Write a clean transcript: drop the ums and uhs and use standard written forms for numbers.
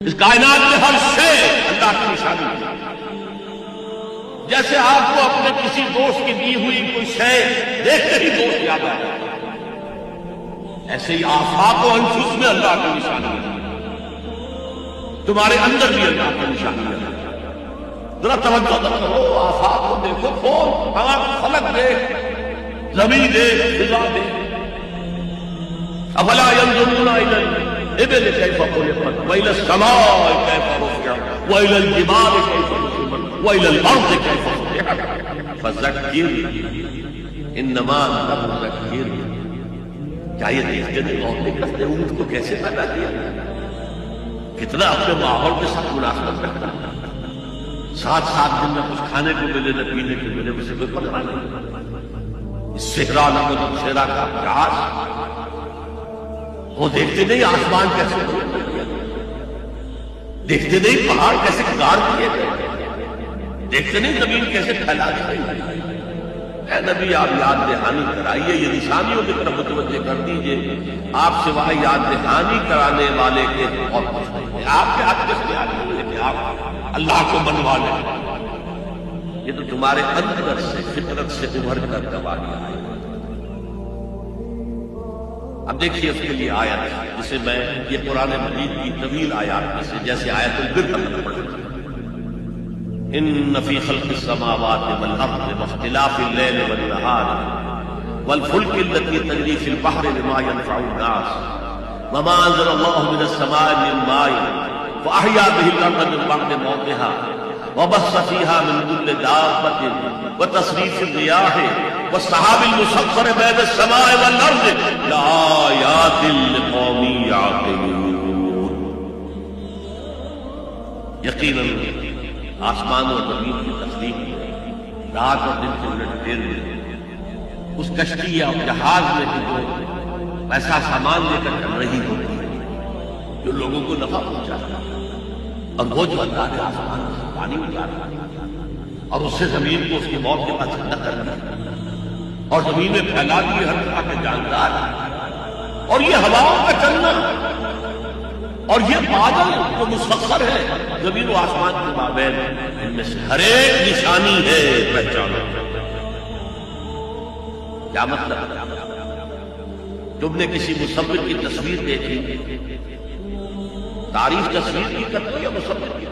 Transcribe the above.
اس کائنات میں ہر شے اللہ کی نشانی ہے۔ جیسے آپ کو اپنے کسی دوست کی دی ہوئی کوئی شے دیکھتے ہی دوست یاد آئے، ایسے ہی آفاق و انفس میں اللہ کی نشانی ہے، تمہارے اندر بھی اللہ کی نشانی ہے۔ ذرا توجہ کرو، آفاق کو دیکھو، کون فلک دیکھ، زمین دیکھ، فضا دیکھ۔ افلا ينظرون الى الابل كيف خلقت والى السماء كيف رفعت والى الجبال كيف نصبت والى الارض كيف سطحت فذكر انما انت مذكر۔ کیا یہ دیکھتے نہیں اور نہیں کرتے اونٹ کو کیسے پیدا کیا، کتنا اپنے ماحول کے ساتھ مناسبت رکھتا ہے، 7 دن میں کچھ کھانے کو ملے نہ پینے کو ملے، اسے کوئی پرواہ نہیں۔ اس صحرا نہ صحرا کا ابتعاث، وہ دیکھتے نہیں آسمان کیسے دیکھتے نہیں پہاڑ کیسے گاڑ کیے گئے، دیکھتے نہیں زمین کیسے پھیلا دی گئی۔ اے نبی آپ یاد دہانی کرائیے، یہ نشانیوں کی طرف متوجہ کر دیجئے، آپ سوائے یاد دہانی کرانے والے کے اور کچھ نہیں ہے۔ آپ کے ہاتھ کس کے آتی ہے کہ آپ اللہ کو منوا لیں، یہ تو تمہارے اندر سے فطرت سے ابھر کر گواہی آئی۔ اب دیکھیے اس کے لیے آیت جسے میں یہ قرآن مجید کی طویل آیات میں سے جیسے آیت البر پڑھتا ہوں، ان فی خلق السماوات والارض واختلاف اللیل والنہار والفلک التي تجری فی البحر بما ينفع الناس وما انزل اللہ من السماء من ماء فاحیا به الارض من بعد موتها وبث فيها من كل دابة وتصريف الرياح والسحاب المسخر بين السماء والأرض لآيات لقوم يعقلون۔ یقیناً آسمان اور زمین کی تخلیق رات اور دن کے الٹ پھیر میں اس کشتی یا جہاز میں جو ایسا سامان لے کر چل رہی ہوتی ہے جو لوگوں کو نفع پہنچاتا ہے، اور وہ جو اللہ نے آسمان سے پانی اتارا اور اس سے زمین کو اس کی موت کے بعد زندہ کر دیا اور زمین میں پھیلا دی ہر طرح کے جاندار، اور یہ ہواؤں کا چلنا اور یہ بادل جو مسخر ہے زمین و آسمان کے مابین، ان میں سے ہر ایک نشانی ہے پہچانو۔ کیا مطلب؟ تم نے کسی مصور کی تصویر دیکھی، تعریف تصویر کی کرتے یا مصور کی؟